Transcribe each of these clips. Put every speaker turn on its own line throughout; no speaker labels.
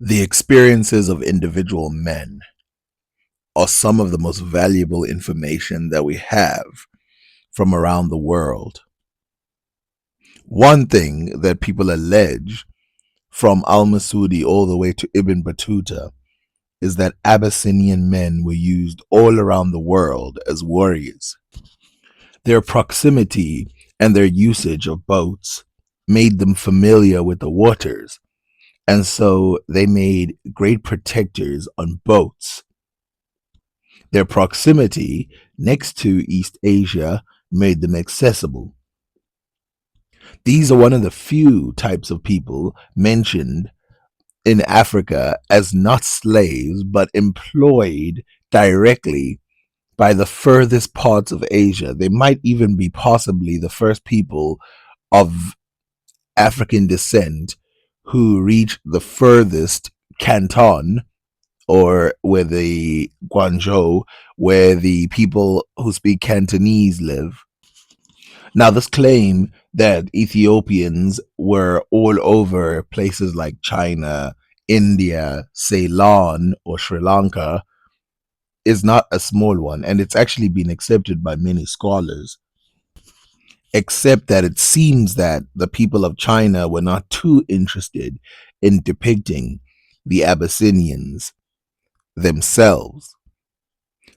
The experiences of individual men are some of the most valuable information that we have from around the world. One thing that people allege from Al Masudi all the way to Ibn Battuta is that Abyssinian men were used all around the world as warriors. Their proximity and their usage of boats made them familiar with the waters, and so they made great protectors on boats. Their proximity next to East Asia made them accessible. These are one of the few types of people mentioned in Africa as not slaves but employed directly by the furthest parts of Asia. They might even be possibly the first people of African descent who reached the furthest Canton, or where the Guangzhou, where the people who speak Cantonese live. Now, this claim that Ethiopians were all over places like China, India, Ceylon, or Sri Lanka is not a small one, and it's actually been accepted by many scholars. Except that it seems that the people of China were not too interested in depicting the Abyssinians themselves.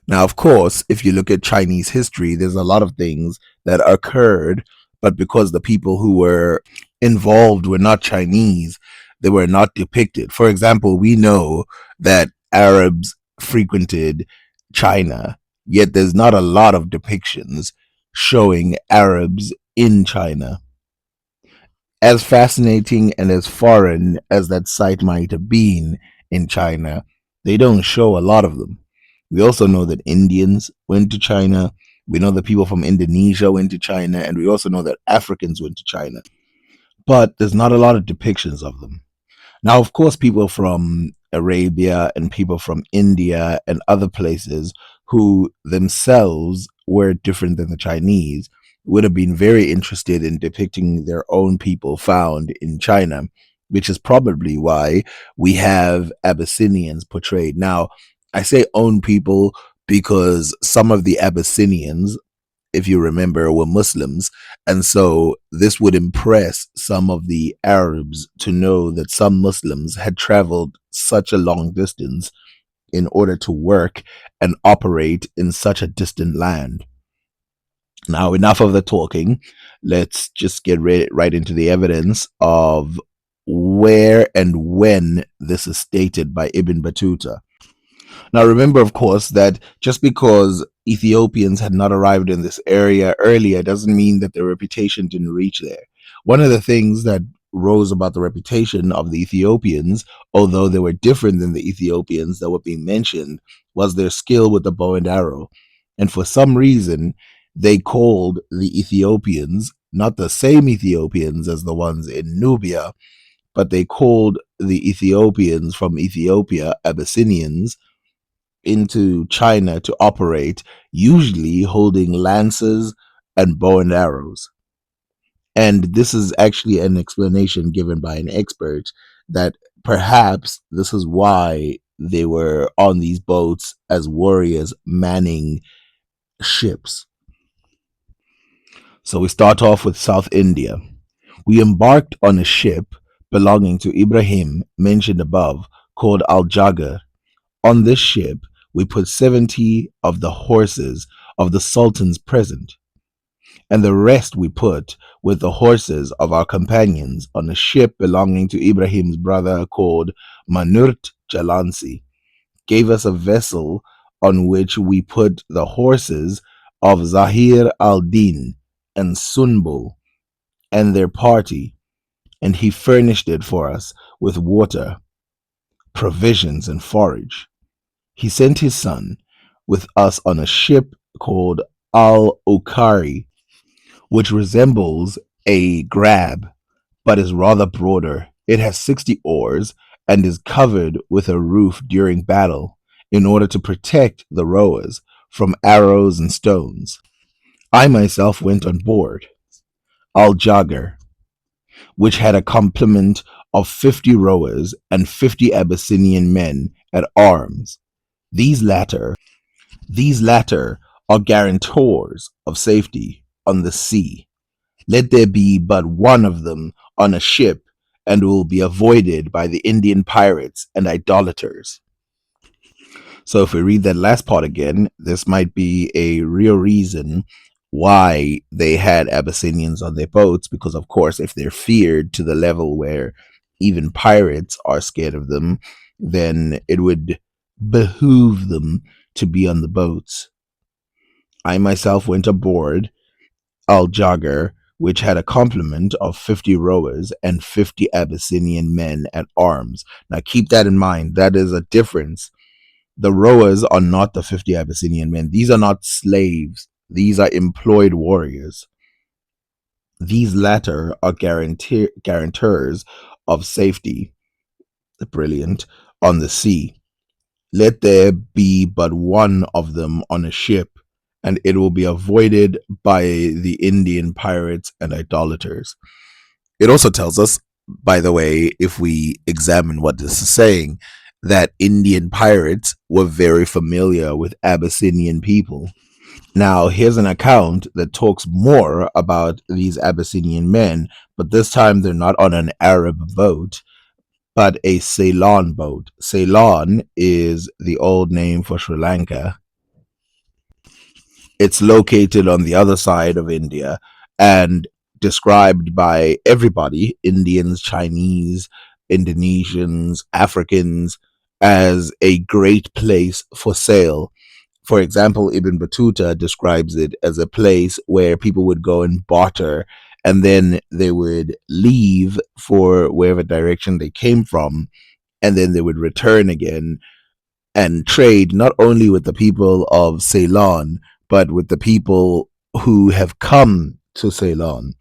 Now, of course, if you look at Chinese history, there's a lot of things that occurred, but because the people who were involved were not Chinese, they were not depicted. For example, we know that Arabs frequented China, yet there's not a lot of depictions showing Arabs in China. As fascinating and as foreign as that site might have been in China, they don't show a lot of them. We also know that Indians went to China. We know that people from Indonesia went to China, and we also know that Africans went to China. But there's not a lot of depictions of them. Now, of course, people from Arabia and people from India and other places who themselves were different than the Chinese would have been very interested in depicting their own people found in China, which is probably why we have Abyssinians portrayed. Now, I say own people because some of the Abyssinians, if you remember, were Muslims. And so this would impress some of the Arabs to know that some Muslims had traveled such a long distance in order to work and operate in such a distant land. Now, enough of the talking. Let's just get right into the evidence of where and when this is stated by Ibn Battuta. Now, remember, of course, that just because Ethiopians had not arrived in this area earlier doesn't mean that their reputation didn't reach there. One of the things that rose about the reputation of the Ethiopians, although they were different than the Ethiopians that were being mentioned, was their skill with the bow and arrow. And for some reason, they called the Ethiopians not the same Ethiopians as the ones in Nubia, but they called the Ethiopians from Ethiopia Abyssinians into China to operate, usually holding lances and bow and arrows. And this is actually an explanation given by an expert that perhaps this is why they were on these boats as warriors manning ships. So we start off with South India. We embarked on a ship belonging to Ibrahim, mentioned above, called Al Jagar. On this ship, we put 70 of the horses of the sultans present, and the rest we put with the horses of our companions on a ship belonging to Ibrahim's brother called Manurt Jalansi. Gave us a vessel on which we put the horses of Zahir al-Din and Sunbul and their party, and he furnished it for us with water, provisions, and forage. He sent his son with us on a ship called Al Okari, which resembles a grab but is rather broader. It has 60 oars and is covered with a roof during battle in order to protect the rowers from arrows and stones. I myself went on board Al Jagar, which had a complement of 50 rowers and 50 Abyssinian men at arms. These latter, these latter are guarantors of safety on the sea. Let there be but one of them on a ship, and will be avoided by the Indian pirates and idolaters. So if we read that last part again, this might be a real reason why they had Abyssinians on their boats, because of course, if they're feared to the level where even pirates are scared of them, then it would behoove them to be on the boats. I myself went aboard Al Jager, which had a complement of 50 rowers and 50 Abyssinian men at arms. Now keep that in mind. That is a difference. The rowers are not the 50 Abyssinian men. These are not slaves. These are employed warriors. These latter are guarantors of safety. Brilliant. On the sea. Let there be but one of them on a ship, and it will be avoided by the Indian pirates and idolaters. It also tells us, by the way, if we examine what this is saying, that Indian pirates were very familiar with Abyssinian people. Now, here's an account that talks more about these Abyssinian men, but this time they're not on an Arab boat, but a Ceylon boat. Ceylon is the old name for Sri Lanka. It's located on the other side of India and described by everybody, Indians, Chinese, Indonesians, Africans, as a great place for sale. For example, Ibn Battuta describes it as a place where people would go and barter, and then they would leave for wherever direction they came from, and then they would return again and trade not only with the people of Ceylon, but with the people who have come to Ceylon.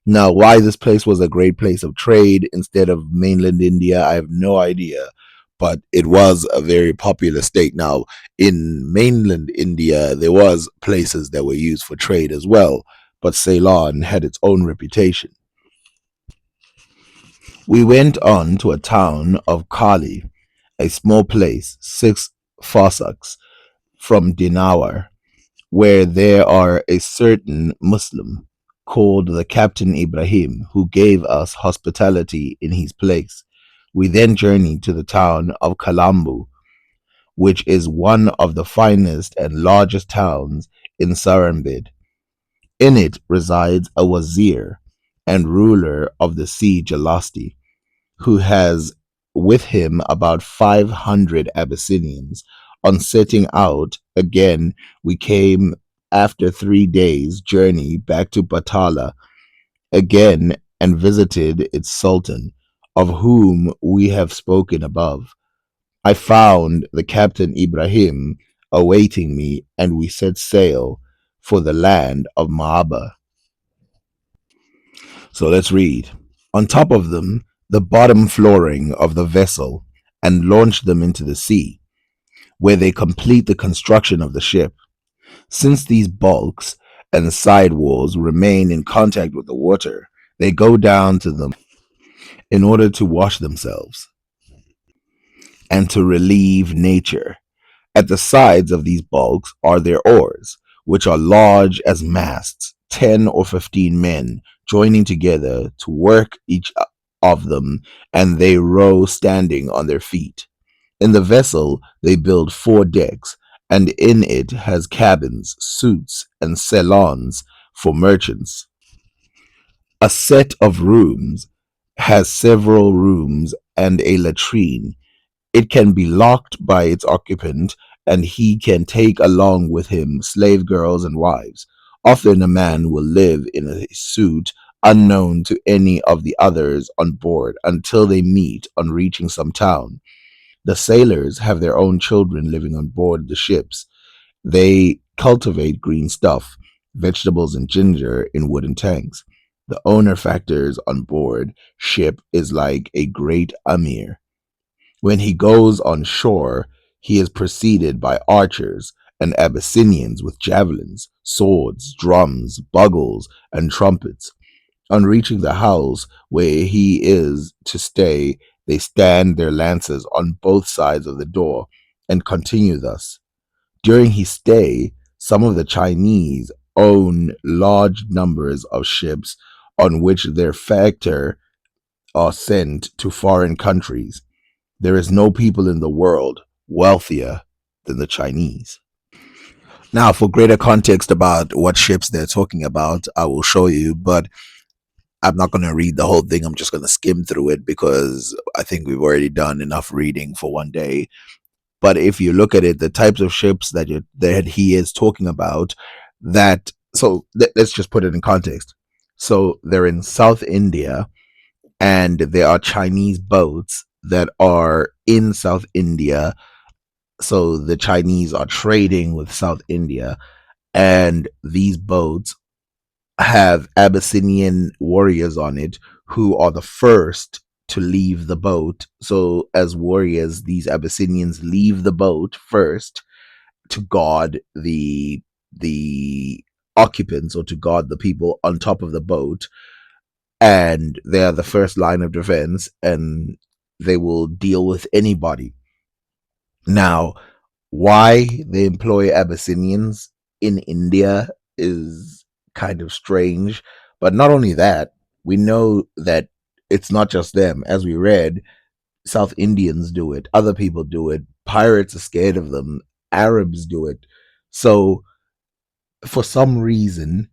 Now, why this place was a great place of trade instead of mainland India, I have no idea. But it was a very popular state. Now, in mainland India, there was places that were used for trade as well, but Ceylon had its own reputation. We went on to a town of Kali, a small place, 6 farsakhs from Dinawar, where there are a certain Muslim called the Captain Ibrahim, who gave us hospitality in his place. We then journeyed to the town of Kalambu, which is one of the finest and largest towns in Sarambid. In it resides a wazir and ruler of the sea Jalasti, who has with him about 500 Abyssinians. On setting out again, we came after 3 days' journey back to Batala again and visited its sultan, of whom we have spoken above. I found the Captain Ibrahim awaiting me, and we set sail for the land of Maaba. So let's read. On top of them, the bottom flooring of the vessel, and launch them into the sea, where they complete the construction of the ship. Since these bulks and side walls remain in contact with the water, they go down to them in order to wash themselves and to relieve nature. At the sides of these bulks are their oars, which are large as masts, 10 or 15 men joining together to work each of them, and they row standing on their feet. In the vessel, they build 4 decks, and in it has cabins, suites, and salons for merchants. A set of rooms has several rooms and a latrine. It can be locked by its occupant, and he can take along with him slave girls and wives. Often a man will live in a suit unknown to any of the others on board until they meet on reaching some town. The sailors have their own children living on board the ships. They cultivate green stuff, vegetables, and ginger in wooden tanks. The owner factors on board ship is like a great Amir. When he goes on shore, he is preceded by archers and Abyssinians with javelins, swords, drums, bugles, and trumpets. On reaching the house where he is to stay, they stand their lances on both sides of the door and continue thus. During his stay, some of the Chinese own large numbers of ships on which their factor are sent to foreign countries. There is no people in the world wealthier than the Chinese. Now, for greater context about what ships they're talking about, I will show you, but I'm not going to read the whole thing. I'm just going to skim through it because I think we've already done enough reading for one day. But if you look at it, the types of ships that he is talking about, that so let's just put it in context. So they're in South India, and there are Chinese boats that are in South India. So the Chinese are trading with South India, and these boats have Abyssinian warriors on it who are the first to leave the boat. So, as warriors, these Abyssinians leave the boat first to guard the occupants or to guard the people on top of the boat, and they are the first line of defense, and they will deal with anybody. Now, why they employ Abyssinians in India is kind of strange. But not only that, we know that it's not just them. As we read, South Indians do it, other people do it, pirates are scared of them, Arabs do it. So, for some reason,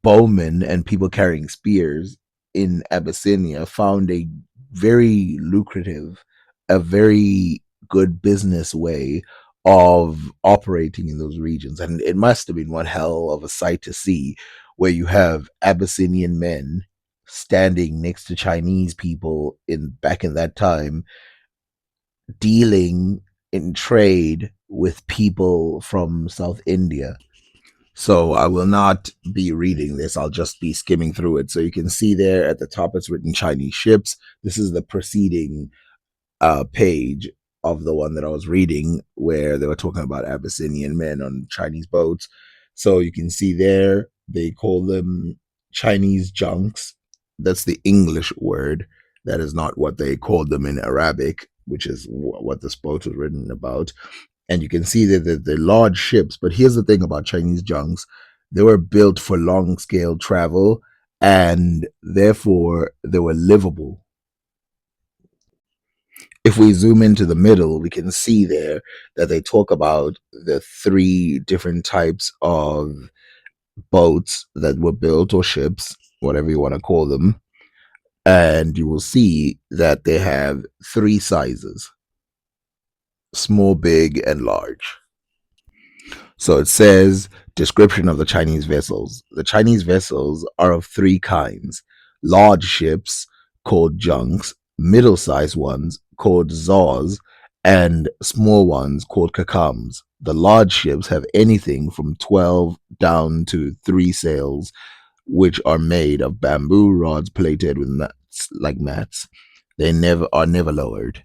bowmen and people carrying spears in Abyssinia found a very lucrative, a very good business way of operating in those regions. And it must have been one hell of a sight to see, where you have Abyssinian men standing next to Chinese people in back in that time, dealing in trade with people from South India. So I will not be reading this. I'll just be skimming through it. So you can see there at the top it's written Chinese ships. This is the preceding page of the one that I was reading where they were talking about Abyssinian men on Chinese boats. So you can see there they call them Chinese junks. That's the English word. That is not what they called them in Arabic, which is what this boat was written about. And you can see that they're large ships. But here's the thing about Chinese junks: they were built for long scale travel, and therefore they were livable. If we zoom into the middle, we can see there that they talk about the three different types of boats that were built, or ships, whatever you want to call them. And you will see that they have three sizes: small, big, and large. So it says, description of the Chinese vessels. The Chinese vessels are of three kinds: large ships, called junks, middle sized ones, called zaws, and small ones, called kakams. The large ships have anything from 12 down to 3 sails, which are made of bamboo rods plated with mats, like mats. They never lowered.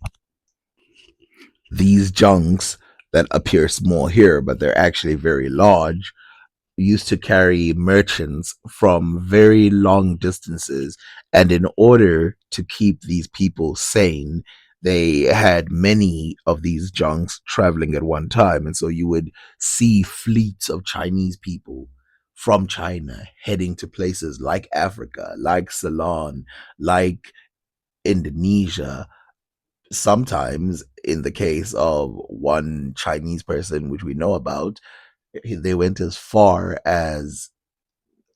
These junks that appear small here, but they're actually very large, used to carry merchants from very long distances. And in order to keep these people sane, they had many of these junks traveling at one time. And so you would see fleets of Chinese people from China heading to places like Africa, like Ceylon, like Indonesia. Sometimes, in the case of one Chinese person, which we know about, they went as far as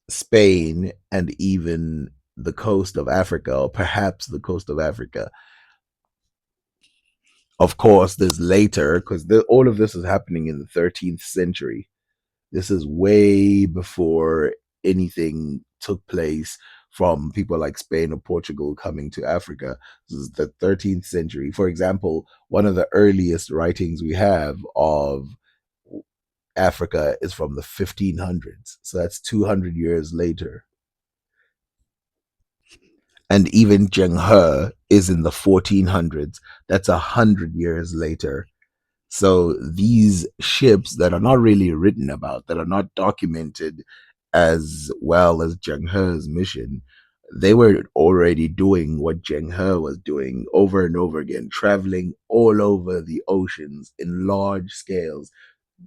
Spain and even the coast of Africa, or perhaps the coast of Africa. Of course, there's later, because all of this is happening in the 13th century. This is way before anything took place from people like Spain or Portugal coming to Africa. This is the 13th century. For example, one of the earliest writings we have of Africa is from the 1500s. So that's 200 years later. And even Zheng He is in the 1400s. That's 100 years later. So these ships that are not really written about, that are not documented as well as Zheng He's mission, They were already doing what Zheng He was doing over and over again, traveling all over the oceans in large scales,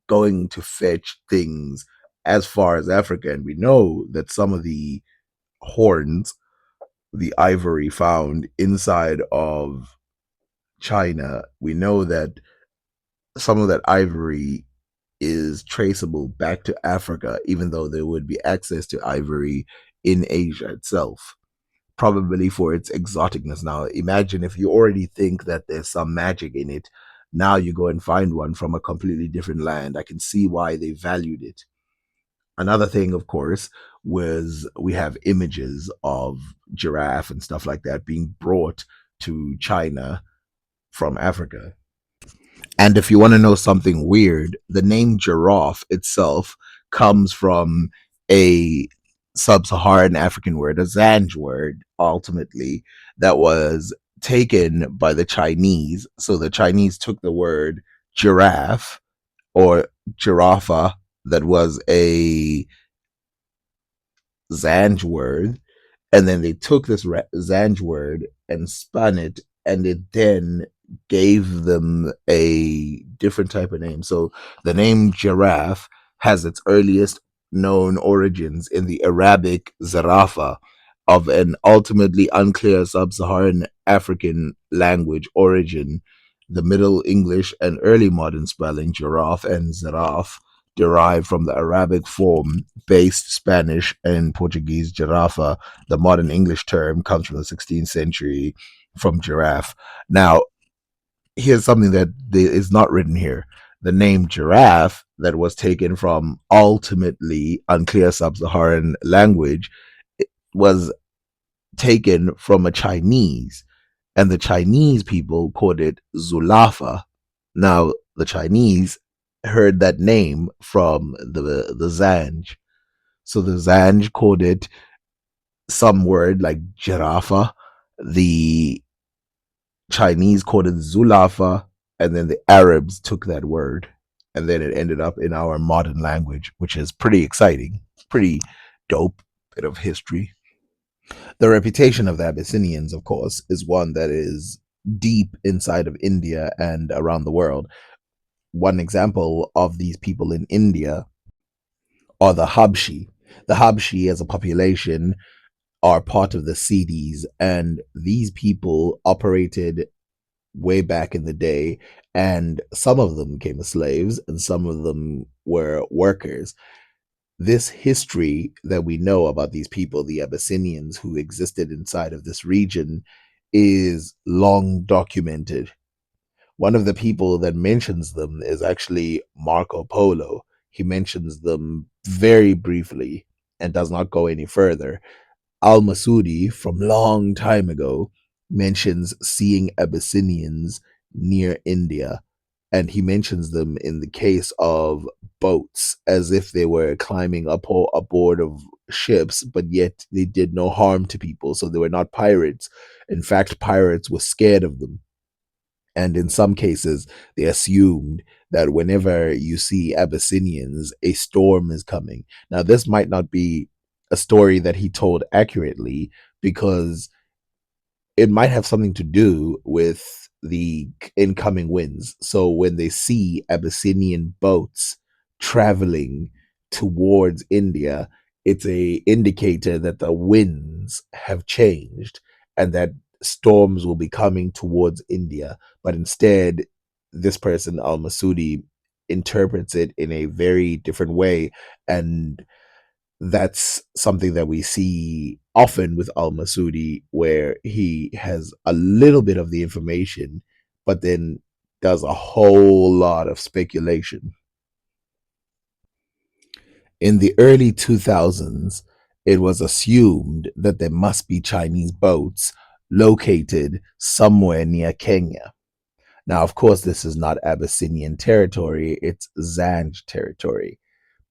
going to fetch things as far as Africa. And we know that some of the horns, the ivory found inside of China, we know that some of that ivory is traceable back to Africa, even though there would be access to ivory in Asia itself, probably for its exoticness. Now, imagine if you already think that there's some magic in it, now you go and find one from a completely different land. I can see why they valued it. Another thing, of course, was we have images of giraffe and stuff like that being brought to China from Africa. And if you want to know something weird, the name giraffe itself comes from a sub Saharan African word, a Zanj word, ultimately, that was taken by the Chinese. So the Chinese took the word giraffe or giraffa, that was a Zanj word, and then they took this Zanj word and spun it, and it then gave them a different type of name. So the name giraffe has its earliest known origins in the Arabic zarafa, of an ultimately unclear sub-Saharan African language origin. The Middle English and early modern spelling giraffe and zaraf derived from the Arabic form based Spanish and Portuguese girafa. The modern English term comes from the 16th century from giraffe. Now, here's something that is not written here. The name giraffe, that was taken from ultimately unclear sub-Saharan language, was taken from a Chinese, and the Chinese people called it Zulafa. Now, the Chinese heard that name from the Zanj. So the Zanj called it some word like Jirafa. The Chinese called it Zulafa, and then the Arabs took that word, and then it ended up in our modern language, which is pretty exciting, pretty dope bit of history. The reputation of the Abyssinians, of course, is one that is deep inside of India and around the world. One example of these people in India are the Habshi. The Habshi, as a population, are part of the Siddhis, and these people operated way back in the day, and some of them became slaves and some of them were workers. This history that we know about these people, the Abyssinians who existed inside of this region, is long documented. One of the people that mentions them is actually Marco Polo. He mentions them very briefly and does not go any further. Al Masudi, from long time ago, mentions seeing Abyssinians near India, and he mentions them in the case of boats, as if they were climbing up aboard of ships, but yet they did no harm to people, so they were not pirates. In fact, pirates were scared of them, and in some cases, they assumed that whenever you see Abyssinians, a storm is coming. Now, this might not be a story that he told accurately, because it might have something to do with the incoming winds. So when they see Abyssinian boats traveling towards India, it's a indicator that the winds have changed and that storms will be coming towards India. But instead, this person, Al Masudi, interprets it in a very different way, and that's something that we see often with Al Masudi, where he has a little bit of the information, but then does a whole lot of speculation. In the early 2000s, it was assumed that there must be Chinese boats located somewhere near Kenya. Now, of course, this is not Abyssinian territory, it's Zanj territory.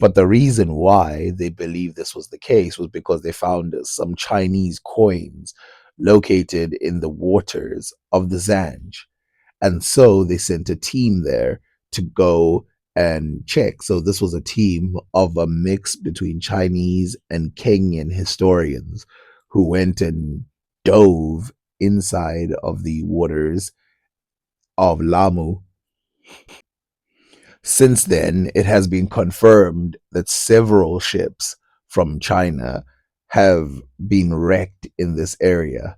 But the reason why they believe this was the case was because they found some Chinese coins located in the waters of the Zanj. And so they sent a team there to go and check. So this was a team of a mix between Chinese and Kenyan historians who went and dove inside of the waters of Lamu. Since then, it has been confirmed that several ships from China have been wrecked in this area,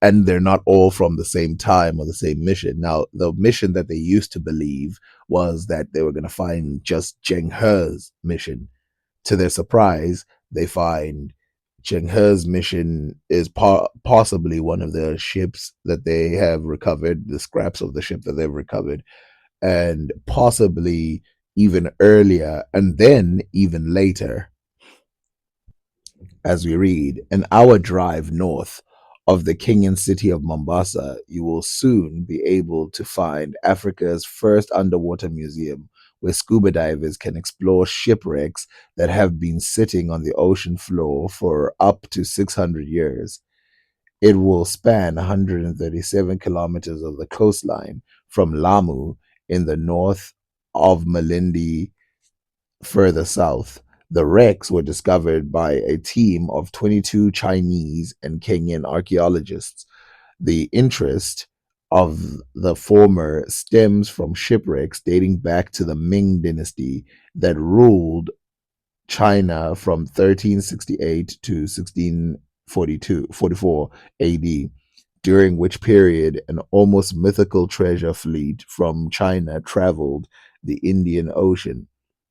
and they're not all from the same time or the same mission. Now, the mission that they used to believe was that they were going to find just Zheng He's mission. To their surprise, they find Zheng He's mission is possibly one of the ships that they have recovered, the scraps of the ship that they've recovered, and possibly even earlier, and then even later, as we read, an hour drive north of the Kenyan city of Mombasa, you will soon be able to find Africa's first underwater museum where scuba divers can explore shipwrecks that have been sitting on the ocean floor for up to 600 years. It will span 137 kilometers of the coastline from Lamu in the north of Malindi further south. The wrecks were discovered by a team of 22 Chinese and Kenyan archaeologists. The interest of the former stems from shipwrecks dating back to the Ming dynasty that ruled China from 1368 to 1644 AD, during which period an almost mythical treasure fleet from China traveled the Indian Ocean.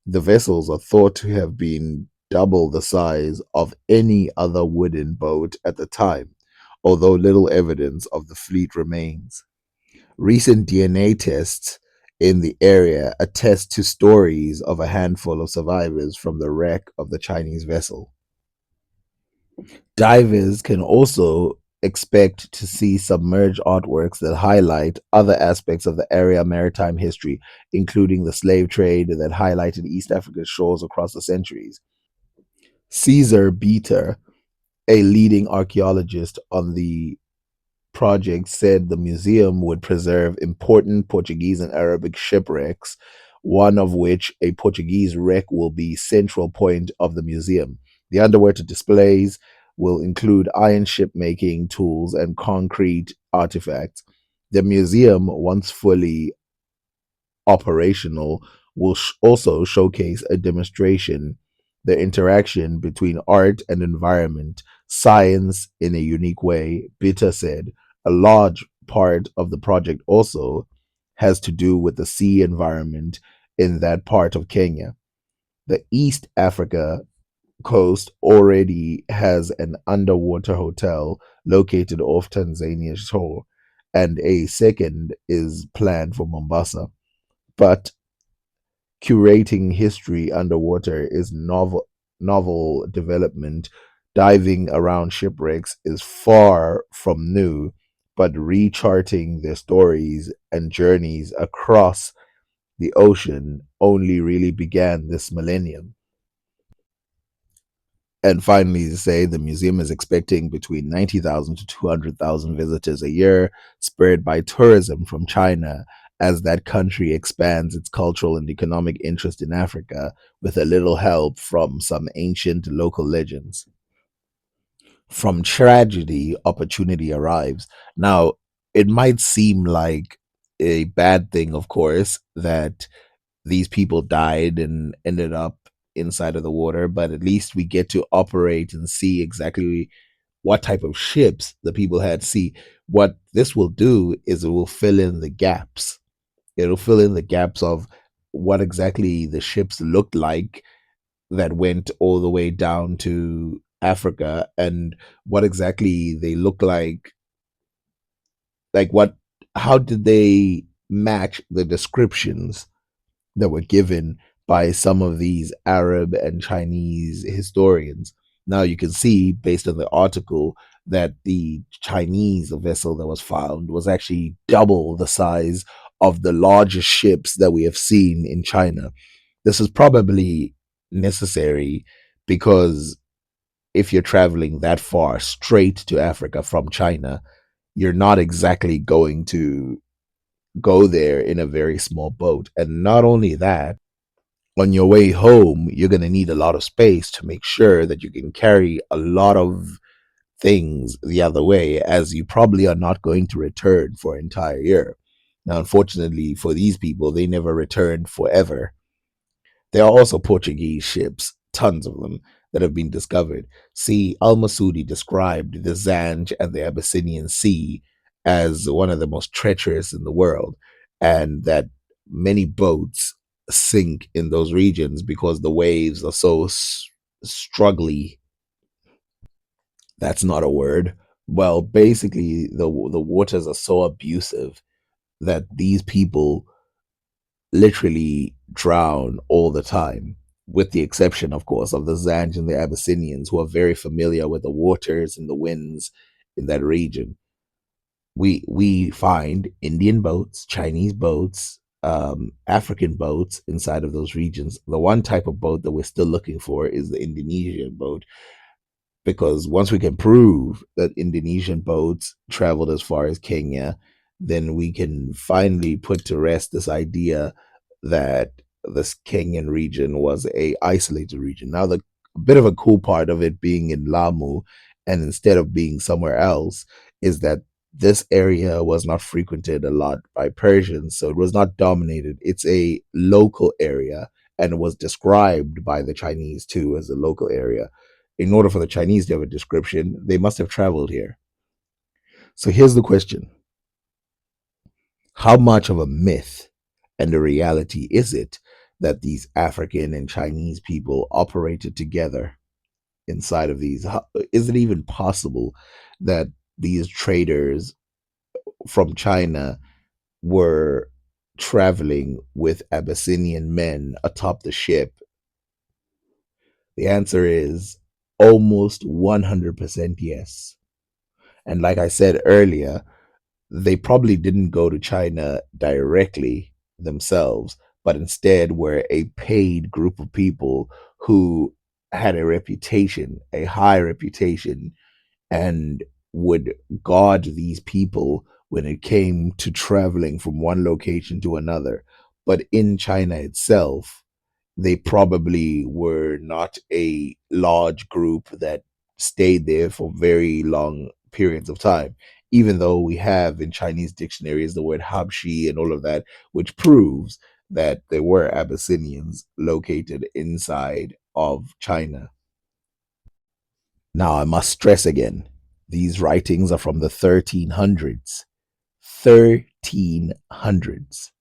The vessels are thought to have been double the size of any other wooden boat at the time, although little evidence of the fleet remains. Recent DNA tests in the area attest to stories of a handful of survivors from the wreck of the Chinese vessel. Divers can also expect to see submerged artworks that highlight other aspects of the area maritime history, including the slave trade that highlighted East Africa's shores across the centuries. Caesar Beater, a leading archaeologist on the project, said the museum would preserve important Portuguese and Arabic shipwrecks, one of which, a Portuguese wreck, will be central point of the museum. The underwater displays will include iron ship making tools and concrete artifacts. The museum, once fully operational, will also showcase a demonstration the interaction between art and environment, science in a unique way. Bitter said a large part of the project also has to do with the sea environment in that part of Kenya. The East Africa coast already has an underwater hotel located off Tanzania's shore, and a second is planned for Mombasa. But curating history underwater is novel development. Diving around shipwrecks is far from new, but recharting their stories and journeys across the ocean only really began this millennium. And finally, to say the museum is expecting between 90,000 to 200,000 visitors a year, spurred by tourism from China as that country expands its cultural and economic interest in Africa with a little help from some ancient local legends. From tragedy, opportunity arrives. Now, it might seem like a bad thing, of course, that these people died and ended up inside of the water, but at least we get to operate and see exactly what type of ships the people had. See, what this will do is it will fill in the gaps. It'll fill in the gaps of what exactly the ships looked like that went all the way down to Africa and what exactly they look like what how did they match the descriptions that were given by some of these Arab and Chinese historians. Now you can see, based on the article, that the Chinese vessel that was found was actually double the size of the largest ships that we have seen in China. This is probably necessary because if you're traveling that far straight to Africa from China, you're not exactly going to go there in a very small boat. And not only that, on your way home, you're going to need a lot of space to make sure that you can carry a lot of things the other way, as you probably are not going to return for an entire year. Now, unfortunately for these people, they never returned forever. There are also Portuguese ships, tons of them, that have been discovered. See, Al Masudi described the Zanj and the Abyssinian Sea as one of the most treacherous in the world, and that many boats sink in those regions because the waves are so struggly. That's not a word. Well, basically, the waters are so abusive that these people literally drown all the time, with the exception, of course, of the Zanj and the Abyssinians, who are very familiar with the waters and the winds in that region. We find Indian boats, Chinese boats, African boats inside of those regions. The one type of boat that we're still looking for is the Indonesian boat, because once we can prove that Indonesian boats traveled as far as Kenya, then we can finally put to rest this idea that this Kenyan region was a isolated region. Now, the a bit of a cool part of it being in Lamu and instead of being somewhere else is that this area was not frequented a lot by Persians, so it was not dominated. It's a local area and was described by the Chinese too as a local area. In order for the Chinese to have a description, they must have traveled here. So here's the question: how much of a myth and a reality is it that these African and Chinese people operated together inside of these? Is it even possible that these traders from China were traveling with Abyssinian men atop the ship? The answer is almost 100% yes. And like I said earlier, they probably didn't go to China directly themselves, but instead were a paid group of people who had a reputation, a high reputation, and would guard these people when it came to traveling from one location to another. But in China itself, they probably were not a large group that stayed there for very long periods of time, even though we have in Chinese dictionaries the word Habshi and all of that, which proves that there were Abyssinians located inside of China. Now, I must stress again, these writings are from the 1300s. 1300s.